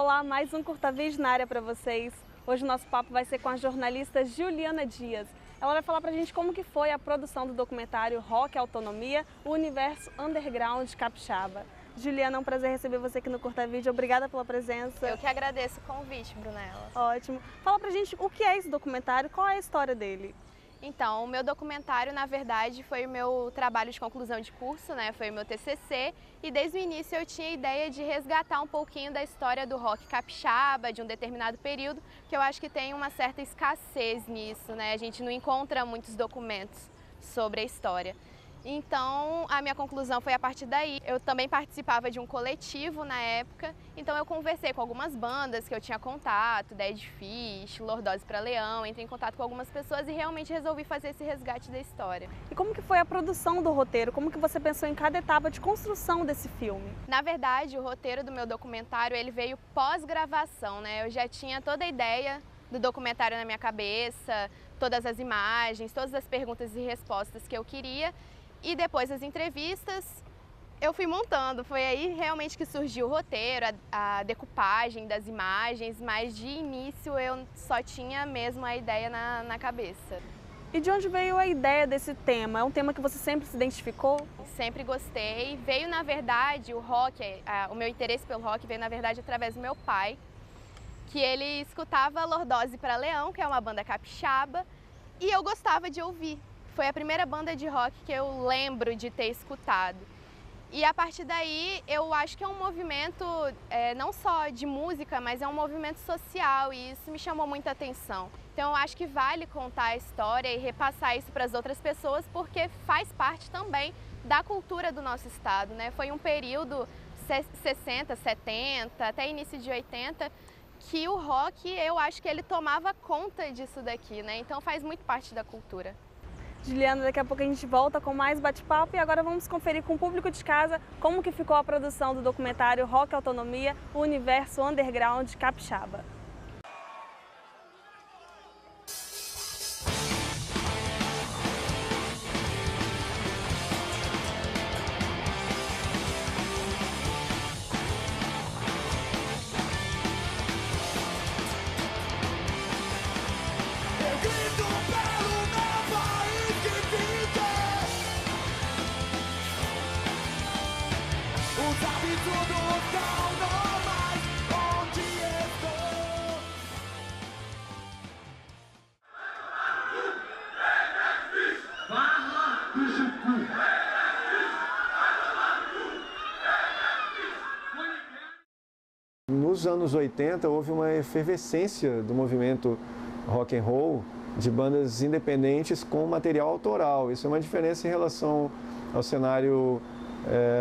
Olá, mais um Curta Vídeo na área para vocês. Hoje o nosso papo vai ser com a jornalista Juliana Dias. Ela vai falar pra gente como que foi a produção do documentário Rock Autonomia, o universo underground capixaba. Juliana, é um prazer receber você aqui no Curta Vídeo. Obrigada pela presença. Eu que agradeço o convite, Brunella. Ótimo. Fala pra gente o que é esse documentário, qual é a história dele? Então, o meu documentário, na verdade, foi o meu trabalho de conclusão de curso, né? Foi o meu TCC, e desde o início eu tinha a ideia de resgatar um pouquinho da história do rock capixaba, de um determinado período, que eu acho que tem uma certa escassez nisso, né? A gente não encontra muitos documentos sobre a história. Então, a minha conclusão foi a partir daí. Eu também participava de um coletivo na época, então eu conversei com algumas bandas que eu tinha contato, Dead Fish, Lordose para Leão, entrei em contato com algumas pessoas e realmente resolvi fazer esse resgate da história. E como que foi a produção do roteiro? Como que você pensou em cada etapa de construção desse filme? Na verdade, o roteiro do meu documentário, ele veio pós-gravação, né? Eu já tinha toda a ideia do documentário na minha cabeça, todas as imagens, todas as perguntas e respostas que eu queria. E depois das entrevistas, eu fui montando. Foi aí realmente que surgiu o roteiro, a decupagem das imagens, mas de início eu só tinha mesmo a ideia na cabeça. E de onde veio a ideia desse tema? É um tema que você sempre se identificou? Sempre gostei. Veio, na verdade, o rock, o meu interesse pelo rock veio, na verdade, através do meu pai, que ele escutava Lordose para Leão, que é uma banda capixaba, e eu gostava de ouvir. Foi a primeira banda de rock que eu lembro de ter escutado. E a partir daí eu acho que é um movimento não só de música, mas é um movimento social e isso me chamou muita atenção. Então eu acho que vale contar a história e repassar isso para as outras pessoas porque faz parte também da cultura do nosso estado, né? Foi um período 60, 70, até início de 80, que o rock, eu acho que ele tomava conta disso daqui, né? Então faz muito parte da cultura. Juliana, daqui a pouco a gente volta com mais bate-papo e agora vamos conferir com o público de casa como que ficou a produção do documentário Rock Autonomia, o universo underground capixaba. Nos anos 80 houve uma efervescência do movimento rock and roll de bandas independentes com material autoral. Isso é uma diferença em relação ao cenário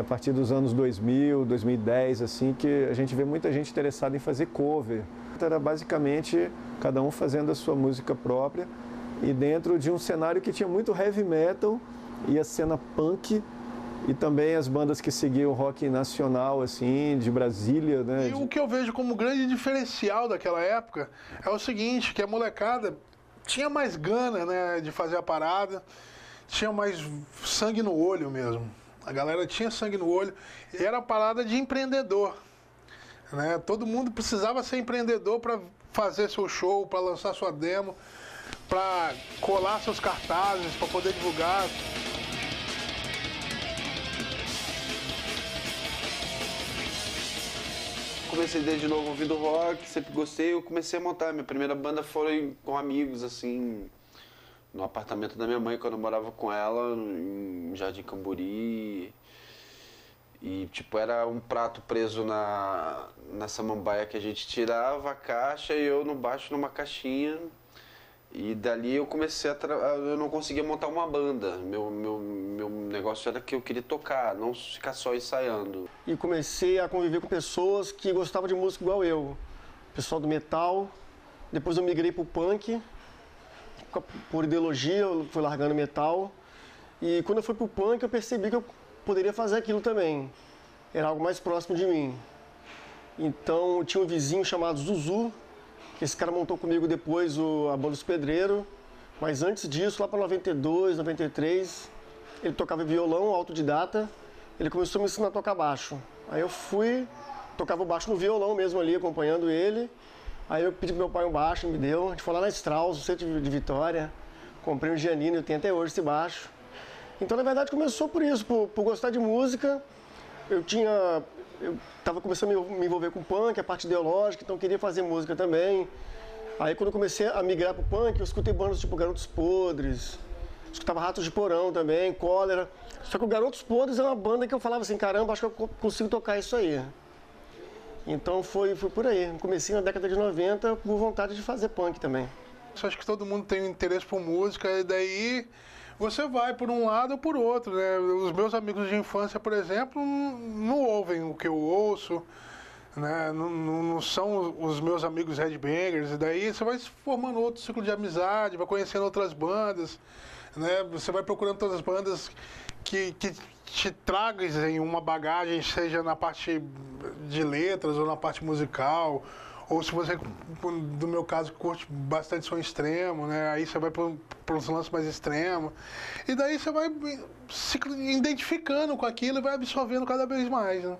a partir dos anos 2000, 2010, assim, que a gente vê muita gente interessada em fazer cover. Era basicamente cada um fazendo a sua música própria e dentro de um cenário que tinha muito heavy metal e a cena punk e também as bandas que seguiam o rock nacional, assim, de Brasília, né? E o que eu vejo como grande diferencial daquela época é o seguinte, que a molecada tinha mais gana, né, de fazer a parada, tinha mais sangue no olho mesmo. A galera tinha sangue no olho e era a parada de empreendedor, né? Todo mundo precisava ser empreendedor para fazer seu show, para lançar sua demo, para colar seus cartazes, para poder divulgar. Comecei desde novo ouvindo rock, sempre gostei, eu comecei a montar. Minha primeira banda foi com amigos, assim, no apartamento da minha mãe, quando eu morava com ela, em Jardim Camburi. E, tipo, era um prato preso na samambaia que a gente tirava a caixa e eu no baixo numa caixinha. E dali eu comecei eu não conseguia montar uma banda. Meu negócio era que eu queria tocar, não ficar só ensaiando. E comecei a conviver com pessoas que gostavam de música igual eu. Pessoal do metal. Depois eu migrei pro punk. Por ideologia, eu fui largando metal. E quando eu fui pro punk, eu percebi que eu poderia fazer aquilo também. Era algo mais próximo de mim. Então, eu tinha um vizinho chamado Zuzu, que esse cara montou comigo depois a Banda dos Pedreiros, mas antes disso, lá para 92, 93, ele tocava violão, autodidata, ele começou a me ensinar a tocar baixo. Aí eu fui tocava o baixo no violão mesmo ali, acompanhando ele. Aí eu pedi pro meu pai um baixo, me deu. A gente foi lá na Strauss, no centro de Vitória. Comprei um Giannino, eu tenho até hoje esse baixo. Então, na verdade, começou por isso, por gostar de música. Eu estava começando a me envolver com punk, a parte ideológica, então eu queria fazer música também. Aí, quando eu comecei a migrar pro punk, eu escutei bandas tipo Garotos Podres, escutava Ratos de Porão também, Cólera. Só que o Garotos Podres é uma banda que eu falava assim, caramba, acho que eu consigo tocar isso aí. Então foi por aí. Comecei na década de 90 por vontade de fazer punk também. Eu acho que todo mundo tem um interesse por música e daí você vai por um lado ou por outro, né? Os meus amigos de infância, por exemplo, não ouvem o que eu ouço, né? Não são os meus amigos headbangers, e daí você vai formando outro ciclo de amizade, vai conhecendo outras bandas, né? Você vai procurando todas as bandas que te tragam uma bagagem, seja na parte de letras ou na parte musical, ou se você, no meu caso, curte bastante som extremo, né? Aí você vai para os lances mais extremos. E daí você vai se identificando com aquilo e vai absorvendo cada vez mais, né?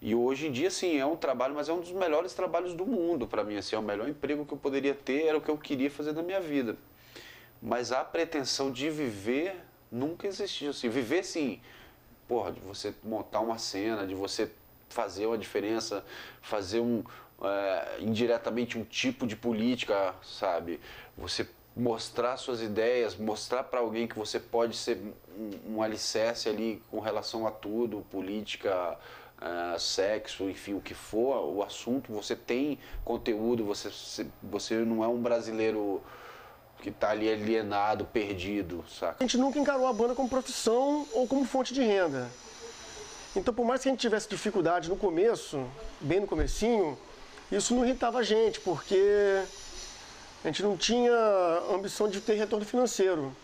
E hoje em dia, sim, é um trabalho, mas é um dos melhores trabalhos do mundo para mim. Assim, é o melhor emprego que eu poderia ter, era o que eu queria fazer na minha vida. Mas a pretensão de viver nunca existiu. Assim, viver, sim, porra, de você montar uma cena, de você fazer uma diferença, fazer indiretamente um tipo de política, sabe? Você mostrar suas ideias, mostrar para alguém que você pode ser um alicerce ali com relação a tudo, política, sexo, enfim, o que for, o assunto, você tem conteúdo, você não é um brasileiro que está ali alienado, perdido, saca? A gente nunca encarou a banda como profissão ou como fonte de renda. Então, por mais que a gente tivesse dificuldade no começo, bem no comecinho, isso não irritava a gente, porque a gente não tinha ambição de ter retorno financeiro.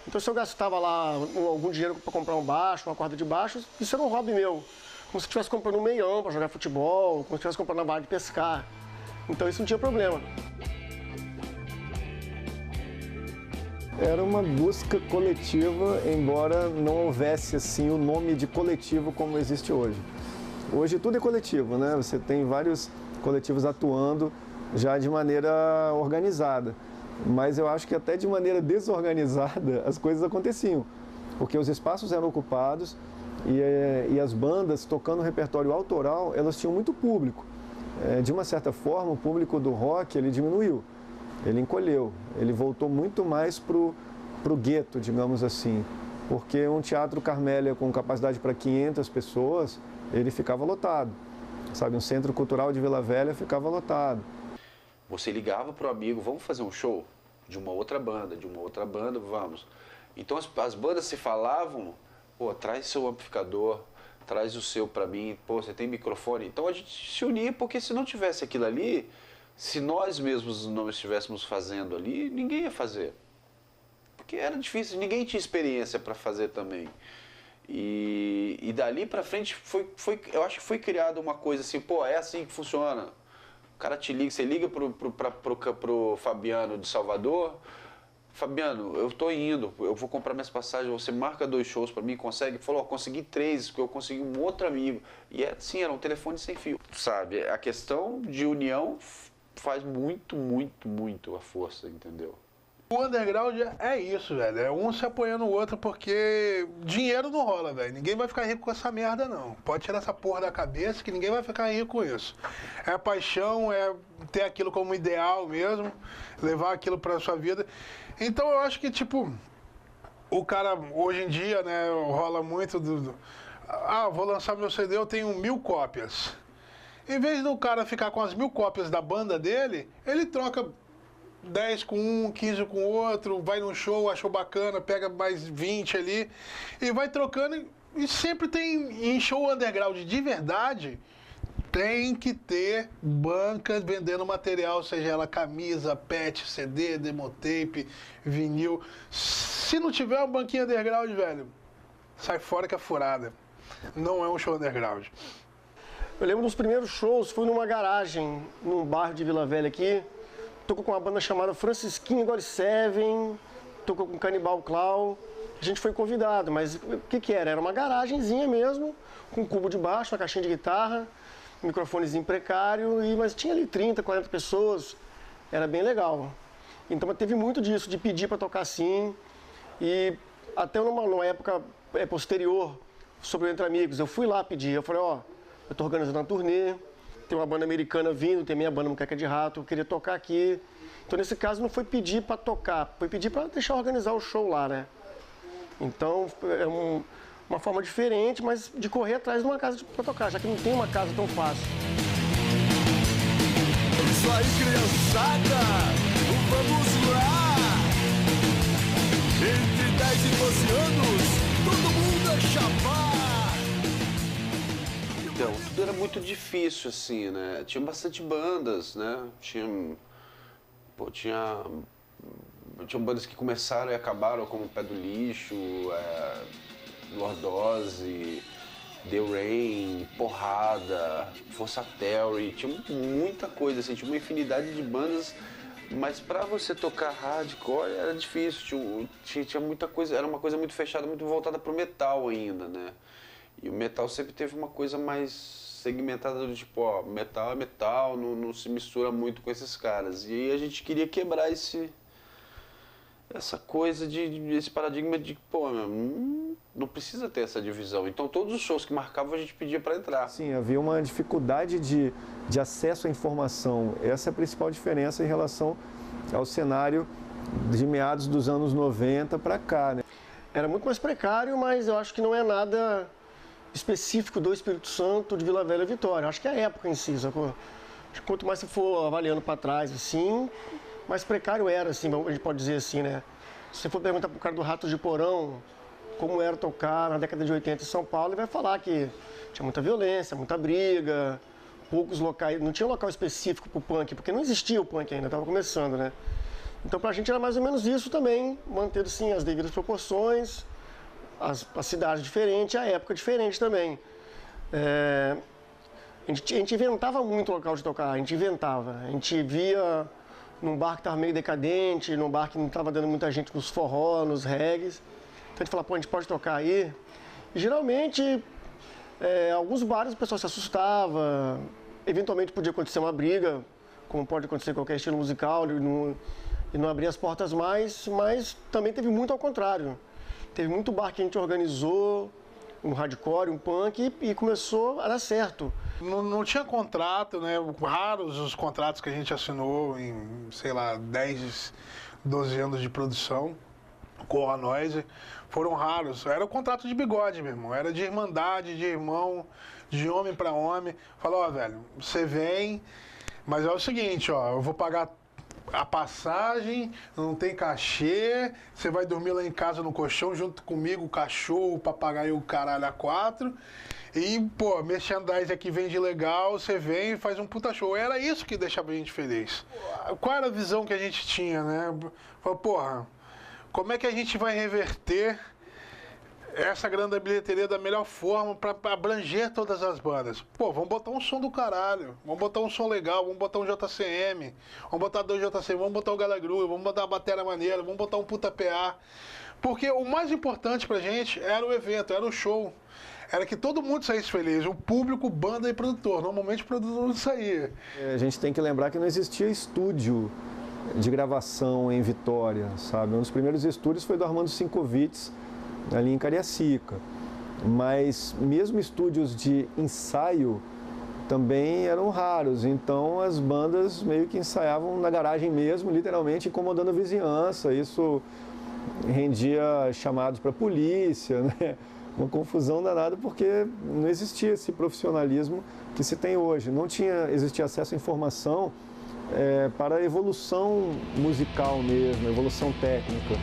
Então, se eu gastava lá algum dinheiro para comprar um baixo, uma corda de baixo, isso era um hobby meu. Como se eu estivesse comprando um meião para jogar futebol, como se eu estivesse comprando uma vara de pescar. Então, isso não tinha problema. Era uma busca coletiva, embora não houvesse assim o nome de coletivo como existe hoje. Hoje tudo é coletivo, né? Você tem vários coletivos atuando já de maneira organizada. Mas eu acho que até de maneira desorganizada as coisas aconteciam. Porque os espaços eram ocupados e as bandas tocando repertório autoral, elas tinham muito público. De uma certa forma, o público do rock ele diminuiu. Ele encolheu, ele voltou muito mais pro gueto, digamos assim, porque um teatro Carmélia com capacidade para 500 pessoas, ele ficava lotado, sabe? Um centro cultural de Vila Velha ficava lotado. Você ligava pro amigo, vamos fazer um show de uma outra banda, vamos. Então as bandas se falavam, pô, traz seu amplificador, traz o seu para mim, pô, você tem microfone. Então a gente se unia, porque se não tivesse aquilo ali, se nós mesmos não estivéssemos fazendo ali, ninguém ia fazer. Porque era difícil, ninguém tinha experiência para fazer também. E dali para frente, eu acho que foi criada uma coisa assim, pô, é assim que funciona. O cara te liga, você liga pro Fabiano de Salvador, Fabiano, eu tô indo, eu vou comprar minhas passagens, você marca 2 shows para mim, consegue? Falou, consegui 3, porque eu consegui um outro amigo. E assim, era um telefone sem fio. Sabe, a questão de união faz muito, muito, muito a força, entendeu? O underground é isso, velho. É um se apoiando no outro, porque dinheiro não rola, velho. Ninguém vai ficar rico com essa merda, não. Pode tirar essa porra da cabeça que ninguém vai ficar rico com isso. É paixão, é ter aquilo como ideal mesmo, levar aquilo pra sua vida. Então eu acho que, tipo, o cara, hoje em dia, né, rola muito vou lançar meu CD, eu tenho 1000 cópias. Em vez do cara ficar com as 1000 cópias da banda dele, ele troca 10 com um, 15 com outro, vai num show, achou bacana, pega mais 20 ali e vai trocando. E sempre tem, em show underground de verdade, tem que ter bancas vendendo material, seja ela camisa, pet, CD, demotape, vinil. Se não tiver uma banquinha underground, velho, sai fora que é furada. Não é um show underground. Eu lembro dos primeiros shows, fui numa garagem, num bairro de Vila Velha aqui. Tocou com uma banda chamada Francisquinho God Seven, tocou com Canibal Claw. A gente foi convidado, mas o que era? Era uma garagenzinha mesmo, com um cubo de baixo, uma caixinha de guitarra. um microfonezinho precário, mas tinha ali 30, 40 pessoas, era bem legal. Então teve muito disso, de pedir para tocar sim, e até numa época posterior, sobre o Entre Amigos, eu fui lá pedir, eu falei, ó, eu estou organizando uma turnê, tem uma banda americana vindo, tem minha banda Moqueca de Rato, eu queria tocar aqui. Então nesse caso não foi pedir para tocar, foi pedir para deixar organizar o show lá, né? Então é uma forma diferente, mas de correr atrás de uma casa para tocar, já que não tem uma casa tão fácil. Isso aí, criançada, vamos lá! Entre 10 e 12 anos, todo mundo é chapar! Então, tudo era muito difícil, assim, né? Tinha bastante bandas, né? Tinham bandas que começaram e acabaram, como Pé do Lixo, Lordose, The Rain, Porrada, Força Terry, tinha muita coisa, assim, tinha uma infinidade de bandas, mas pra você tocar hardcore era difícil, tinha muita coisa, era uma coisa muito fechada, muito voltada pro metal ainda, né? E o metal sempre teve uma coisa mais segmentada do tipo, ó, metal é metal, não se mistura muito com esses caras. E aí a gente queria quebrar essa coisa esse paradigma de, pô, não precisa ter essa divisão. Então todos os shows que marcavam a gente pedia para entrar. Sim, havia uma dificuldade de acesso à informação. Essa é a principal diferença em relação ao cenário de meados dos anos 90 para cá, né? Era muito mais precário, mas eu acho que não é nada específico do Espírito Santo, de Vila Velha e Vitória. Acho que é a época em si, sacou? Quanto mais você for avaliando para trás, assim, mais precário era, assim, a gente pode dizer assim, né? Se você for perguntar pro cara do Ratos de Porão como era tocar na década de 80 em São Paulo, ele vai falar que tinha muita violência, muita briga, poucos locais, não tinha um local específico pro punk, porque não existia o punk ainda, estava começando, né? Então pra gente era mais ou menos isso também, manter, sim, as devidas proporções, as cidades diferentes, a época diferente também. A gente inventava muito o local de tocar, a gente inventava. A gente via num bar que estava meio decadente, num bar que não estava dando muita gente nos forró, nos reggaes. Então a gente falava, pô, a gente pode tocar aí. E geralmente, alguns bares o pessoal se assustava, eventualmente podia acontecer uma briga, como pode acontecer em qualquer estilo musical, e não abrir as portas mais, mas também teve muito ao contrário. Teve muito bar que a gente organizou, um hardcore, um punk, e começou a dar certo. Não tinha contrato, né? Raros os contratos que a gente assinou em, sei lá, 10, 12 anos de produção com a Noise. Foram raros. Era o contrato de bigode, meu irmão. Era de irmandade, de irmão, de homem para homem. Falou, ó, velho, você vem, mas é o seguinte, ó, eu vou pagar a passagem, não tem cachê, você vai dormir lá em casa no colchão junto comigo, o cachorro, o papagaio, o caralho a 4. E, pô, merchandise aqui vende legal, você vem e faz um puta show. Era isso que deixava a gente feliz. Qual era a visão que a gente tinha, né? Falei, porra, como é que a gente vai reverter essa grande bilheteria da melhor forma para abranger todas as bandas? Pô, vamos botar um som do caralho, vamos botar um som legal, vamos botar um JCM, vamos botar 2 JCM, vamos botar o Galagru, vamos botar a bateria maneira, vamos botar um puta PA. Porque o mais importante pra gente era o evento, era o show. Era que todo mundo saísse feliz, o público, banda e produtor. Normalmente o produtor não saía. A gente tem que lembrar que não existia estúdio de gravação em Vitória, sabe? Um dos primeiros estúdios foi do Armando Sinkovitz, ali em Cariacica. Mas mesmo estúdios de ensaio também eram raros, então as bandas meio que ensaiavam na garagem mesmo, literalmente incomodando a vizinhança. Isso rendia chamados para a polícia, né? Uma confusão danada porque não existia esse profissionalismo que se tem hoje. Não existia acesso à informação para a evolução musical mesmo, a evolução técnica.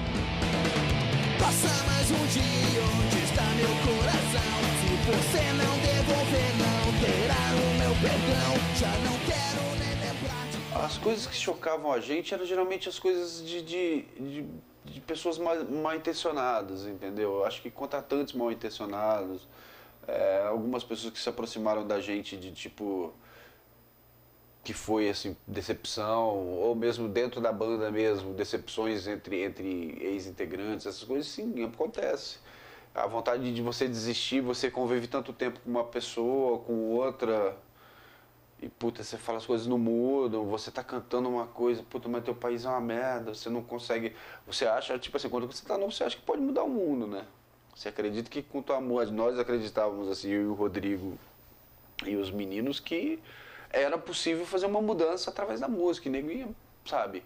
Passa mais um dia, onde está meu coração? Se você não devolver, não terá o meu perdão. Já não quero nem lembrar. As coisas que chocavam a gente eram geralmente as coisas de pessoas mal intencionadas, entendeu? Eu acho que contratantes mal intencionados, algumas pessoas que se aproximaram da gente de tipo que foi assim decepção, ou mesmo dentro da banda mesmo, decepções entre ex-integrantes, essas coisas sim, acontece. A vontade de você desistir, você convive tanto tempo com uma pessoa, com outra, e, puta, você fala as coisas não mudam, você tá cantando uma coisa, puta, mas teu país é uma merda, você não consegue... Você acha, tipo assim, quando você tá novo, você acha que pode mudar o mundo, né? Você acredita que com tua amor, nós acreditávamos, assim, eu e o Rodrigo e os meninos, que era possível fazer uma mudança através da música, e nego ia, sabe?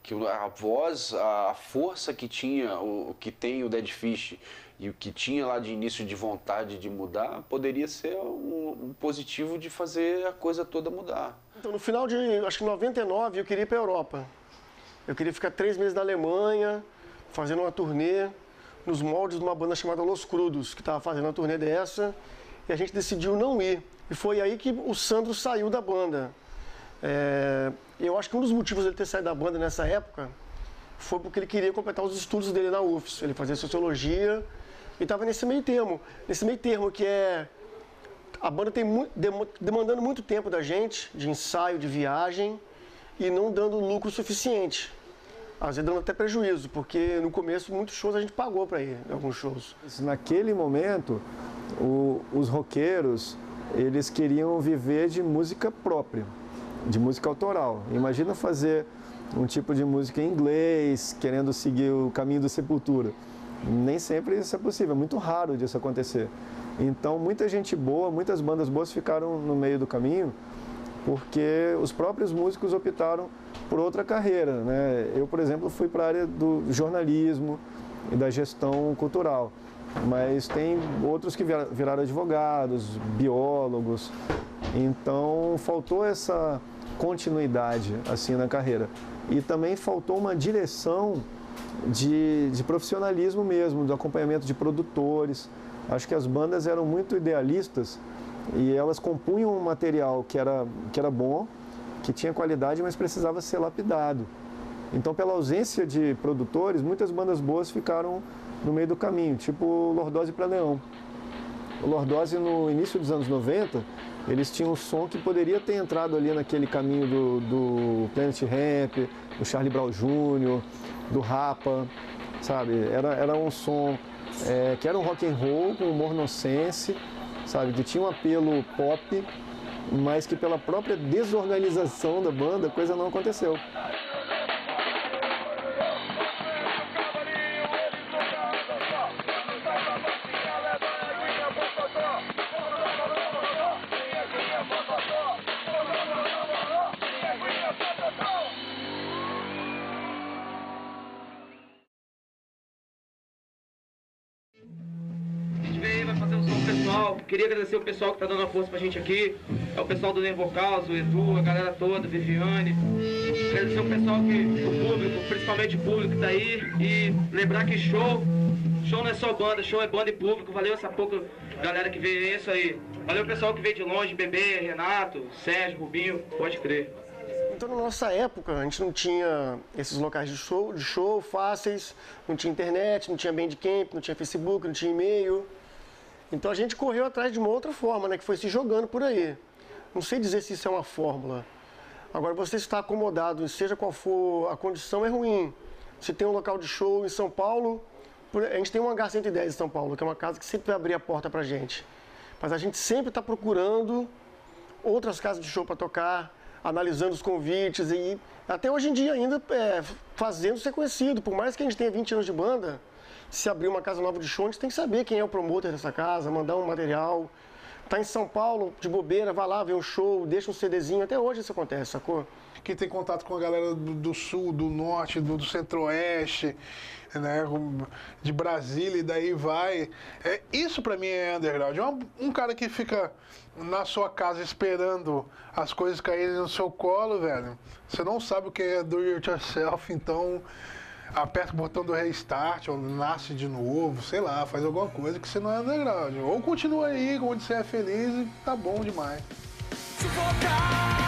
Que a voz, a força que tinha, o que tem o Dead Fish e o que tinha lá de início de vontade de mudar, poderia ser um positivo de fazer a coisa toda mudar. Então, no final de, acho que 99, eu queria ir para a Europa. Eu queria ficar 3 meses na Alemanha, fazendo uma turnê, nos moldes de uma banda chamada Los Crudos, que estava fazendo uma turnê dessa, e a gente decidiu não ir. E foi aí que o Sandro saiu da banda. Eu acho que um dos motivos dele ter saído da banda nessa época foi porque ele queria completar os estudos dele na UFS. Ele fazia sociologia e estava nesse meio termo que é... A banda tem demandando muito tempo da gente, de ensaio, de viagem, e não dando lucro suficiente. Às vezes dando até prejuízo, porque no começo muitos shows a gente pagou para ir, alguns shows. Naquele momento, os roqueiros, eles queriam viver de música própria, de música autoral. Imagina fazer um tipo de música em inglês, querendo seguir o caminho do Sepultura. Nem sempre isso é possível, é muito raro disso acontecer. Então, muita gente boa, muitas bandas boas ficaram no meio do caminho, porque os próprios músicos optaram por outra carreira, né? Eu, por exemplo, fui para a área do jornalismo e da gestão cultural, mas tem outros que viraram advogados, biólogos. Então, faltou essa continuidade assim na carreira. E também faltou uma direção de profissionalismo mesmo, do acompanhamento de produtores. Acho que as bandas eram muito idealistas e elas compunham um material que era bom, que tinha qualidade, mas precisava ser lapidado. Então, pela ausência de produtores, muitas bandas boas ficaram no meio do caminho, tipo Lordose para Leão. O Lordose, no início dos anos 90, eles tinham um som que poderia ter entrado ali naquele caminho do Planet Hemp, do Charlie Brown Jr., do Rapa, sabe? Era um som que era um rock and roll com humor nonsense, sabe? Que tinha um apelo pop, mas que pela própria desorganização da banda, a coisa não aconteceu. Queria agradecer o pessoal que está dando a força pra gente aqui, é o pessoal do Nervocaus, o Edu, a galera toda, Viviane. Agradecer o pessoal o público, principalmente o público que tá aí, e lembrar que show não é só banda, show é banda e público. Valeu essa pouca galera que veio, é isso aí. Valeu o pessoal que veio de longe, Bebê, Renato, Sérgio, Rubinho, pode crer. Então, na nossa época, a gente não tinha esses locais de show fáceis, não tinha internet, não tinha Bandcamp, não tinha Facebook, não tinha e-mail. Então a gente correu atrás de uma outra forma, né, que foi se jogando por aí. Não sei dizer se isso é uma fórmula. Agora, você está acomodado, seja qual for a condição, é ruim. Se tem um local de show em São Paulo, a gente tem um Hangar 110 em São Paulo, que é uma casa que sempre vai abrir a porta pra gente. Mas a gente sempre está procurando outras casas de show para tocar, analisando os convites e até hoje em dia ainda fazendo ser conhecido. Por mais que a gente tenha 20 anos de banda, se abrir uma casa nova de show, a gente tem que saber quem é o promotor dessa casa, mandar um material. Tá em São Paulo, de bobeira, vai lá ver um show, deixa um CDzinho. Até hoje isso acontece, sacou? Quem tem contato com a galera do sul, do norte, do centro-oeste, né, de Brasília e daí vai. Isso pra mim é underground. Um cara que fica na sua casa esperando as coisas caírem no seu colo, velho. Você não sabe o que é do it yourself, então aperta o botão do restart, ou nasce de novo, sei lá, faz alguma coisa que você não é underground. Ou continua aí, onde você é feliz e tá bom demais. Sufocar.